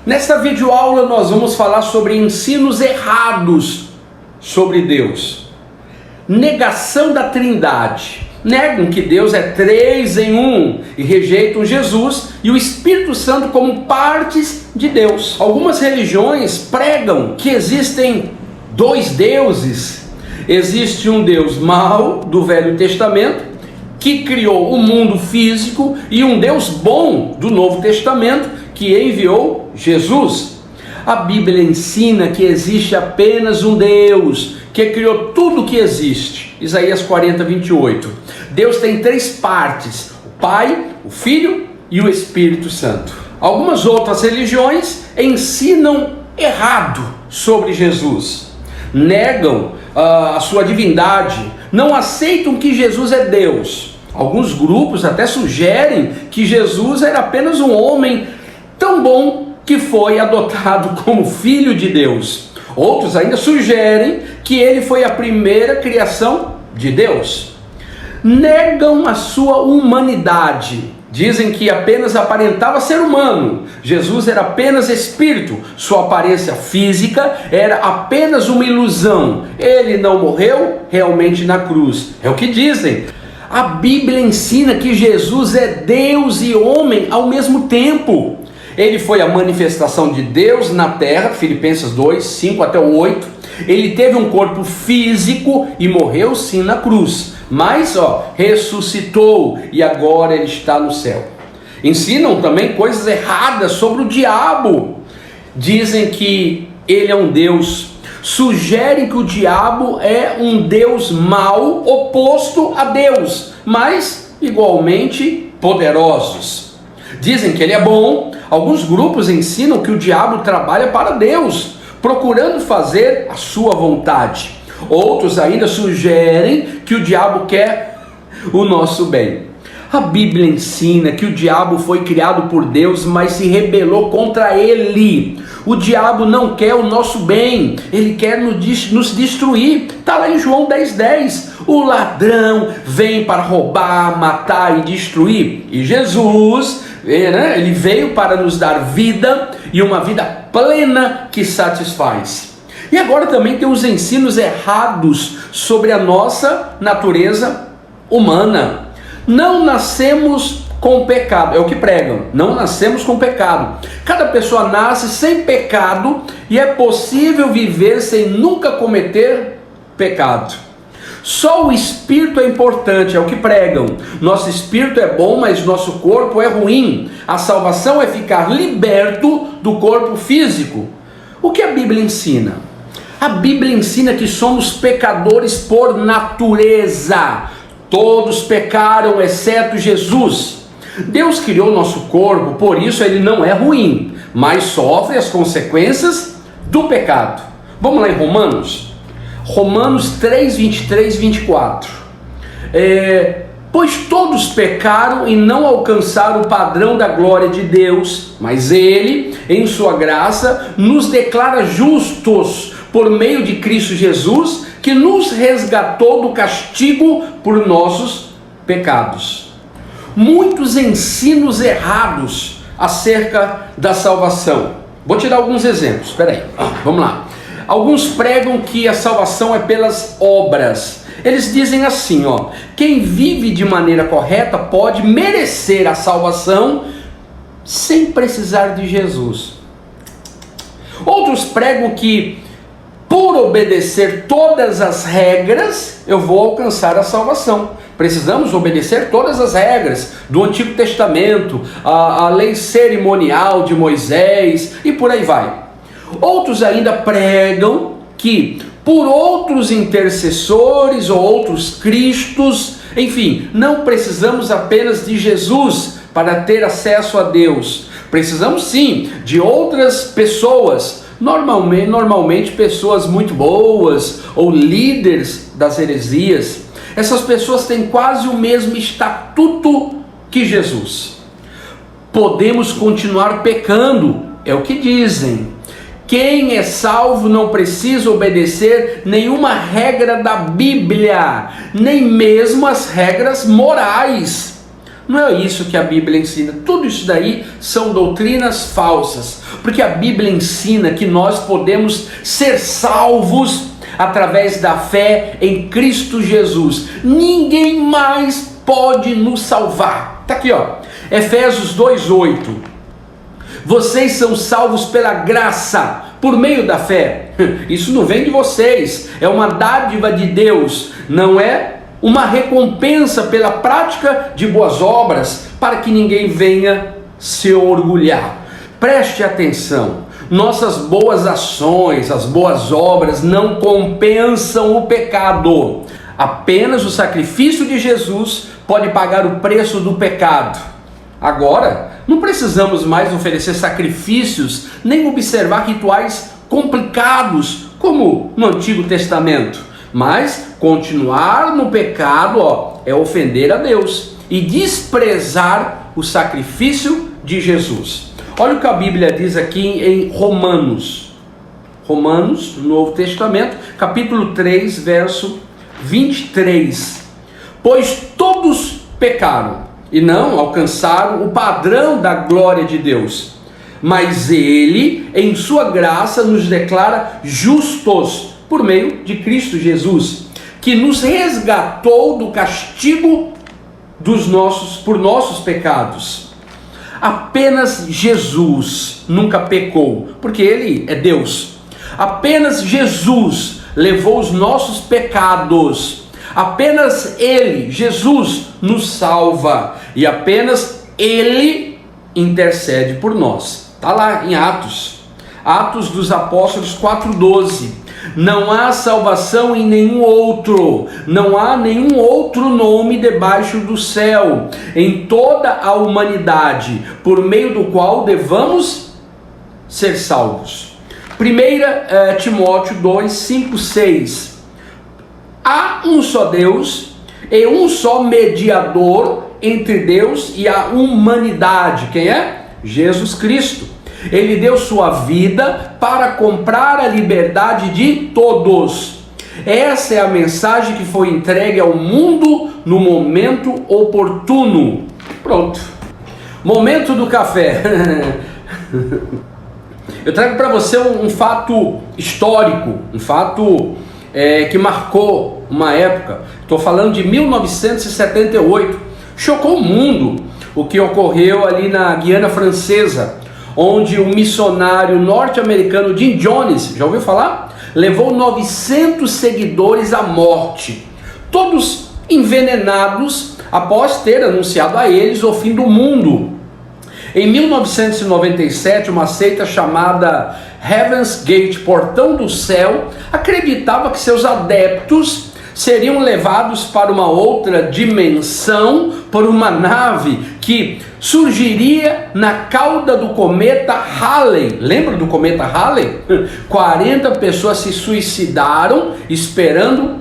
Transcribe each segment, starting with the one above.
Nesta videoaula nós vamos falar sobre ensinos errados sobre Deus. Negação da Trindade. Negam que Deus é 3 em 1 e rejeitam Jesus e o Espírito Santo como partes de Deus. Algumas religiões pregam que existem 2 deuses. Existe um Deus mau do Velho Testamento, que criou o mundo físico, e um Deus bom do Novo Testamento, que enviou Jesus. A Bíblia ensina que existe apenas um Deus, que criou tudo que existe. Isaías 40, 28. Deus tem 3 partes: o Pai, o Filho e o Espírito Santo. Algumas outras religiões ensinam errado sobre Jesus. Negam a sua divindade, não aceitam que Jesus é Deus. Alguns grupos até sugerem que Jesus era apenas um homem tão bom que foi adotado como filho de Deus. Outros ainda sugerem que ele foi a primeira criação de Deus. Negam a sua humanidade. Dizem que apenas aparentava ser humano. Jesus era apenas espírito. Sua aparência física era apenas uma ilusão. Ele não morreu realmente na cruz. É o que dizem. A Bíblia ensina que Jesus é Deus e homem ao mesmo tempo. Ele foi a manifestação de Deus na terra, Filipenses 2, 5 até 8. Ele teve um corpo físico e morreu sim na cruz. Mas, ressuscitou e agora ele está no céu. Ensinam também coisas erradas sobre o diabo. Dizem que ele é um Deus. Sugerem que o diabo é um Deus mau, oposto a Deus, mas igualmente poderosos. Dizem que ele é bom. Alguns grupos ensinam que o diabo trabalha para Deus, procurando fazer a sua vontade. Outros ainda sugerem que o diabo quer o nosso bem. A Bíblia ensina que o diabo foi criado por Deus, mas se rebelou contra ele. O diabo não quer o nosso bem, ele quer nos destruir. Está lá em João 10:10. O ladrão vem para roubar, matar e destruir. E Jesus, ele veio para nos dar vida e uma vida plena que satisfaz. E agora também tem os ensinos errados sobre a nossa natureza humana. Não nascemos com pecado, é o que pregam, não nascemos com pecado. Cada pessoa nasce sem pecado e é possível viver sem nunca cometer pecado. Só o espírito é importante, é o que pregam. Nosso espírito é bom, mas nosso corpo é ruim. A salvação é ficar liberto do corpo físico. O que a Bíblia ensina? A Bíblia ensina que somos pecadores por natureza. Todos pecaram, exceto Jesus. Deus criou nosso corpo, por isso ele não é ruim, mas sofre as consequências do pecado. Vamos lá em Romanos? Romanos 3, 23 e 24. Pois todos pecaram e não alcançaram o padrão da glória de Deus, mas ele, em sua graça, nos declara justos por meio de Cristo Jesus, que nos resgatou do castigo por nossos pecados. Muitos ensinos errados acerca da salvação. Vou te dar alguns exemplos, espera aí, vamos lá. Alguns pregam que a salvação é pelas obras. Eles dizem assim, quem vive de maneira correta pode merecer a salvação sem precisar de Jesus. Outros pregam que por obedecer todas as regras, eu vou alcançar a salvação. Precisamos obedecer todas as regras do Antigo Testamento, a lei cerimonial de Moisés e por aí vai. Outros ainda pregam que por outros intercessores ou outros cristos, enfim, não precisamos apenas de Jesus para ter acesso a Deus. Precisamos sim de outras pessoas, normalmente pessoas muito boas ou líderes das heresias. Essas pessoas têm quase o mesmo estatuto que Jesus. Podemos continuar pecando, é o que dizem. Quem é salvo não precisa obedecer nenhuma regra da Bíblia, nem mesmo as regras morais. Não é isso que a Bíblia ensina. Tudo isso daí são doutrinas falsas, porque a Bíblia ensina que nós podemos ser salvos através da fé em Cristo Jesus. Ninguém mais pode nos salvar. Está aqui, ó, Efésios 2:8. Vocês são salvos pela graça, por meio da fé. Isso não vem de vocês, é uma dádiva de Deus, não é uma recompensa pela prática de boas obras, para que ninguém venha se orgulhar. Preste atenção, nossas boas ações, as boas obras não compensam o pecado. Apenas o sacrifício de Jesus pode pagar o preço do pecado. Agora, não precisamos mais oferecer sacrifícios, nem observar rituais complicados, como no Antigo Testamento. Mas continuar no pecado, é ofender a Deus e desprezar o sacrifício de Jesus. Olha o que a Bíblia diz aqui em Romanos, no Novo Testamento, capítulo 3, verso 23. Pois todos pecaram e não alcançaram o padrão da glória de Deus, mas Ele, em sua graça, nos declara justos por meio de Cristo Jesus, que nos resgatou do castigo por nossos pecados. Apenas Jesus nunca pecou, porque Ele é Deus. Apenas Jesus levou os nossos pecados. Apenas Ele, Jesus, nos salva. E apenas Ele intercede por nós. Está lá em Atos dos Apóstolos 4:12. Não há salvação em nenhum outro, não há nenhum outro nome debaixo do céu, em toda a humanidade, por meio do qual devamos ser salvos. 1 Timóteo 2, 5, 6. Há um só Deus e um só mediador entre Deus e a humanidade. Quem é? Jesus Cristo. Ele deu sua vida para comprar a liberdade de todos. Essa é a mensagem que foi entregue ao mundo no momento oportuno. Pronto. Momento do café. Eu trago para você um fato histórico, um fato que marcou uma época. Estou falando de 1978. Chocou o mundo o que ocorreu ali na Guiana Francesa, onde o missionário norte-americano Jim Jones, já ouviu falar? Levou 900 seguidores à morte, todos envenenados após ter anunciado a eles o fim do mundo. Em 1997, uma seita chamada Heaven's Gate, Portão do Céu, acreditava que seus adeptos seriam levados para uma outra dimensão por uma nave que surgiria na cauda do cometa Halley. Lembra do cometa Halley? 40 pessoas se suicidaram esperando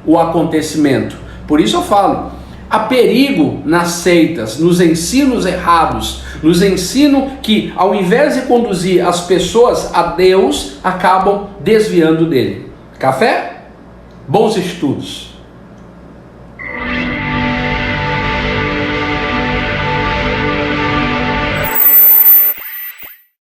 o acontecimento. Por isso eu falo, há perigo nas seitas, nos ensinos errados, nos ensinos que, ao invés de conduzir as pessoas a Deus, acabam desviando dele. Café? Bons estudos.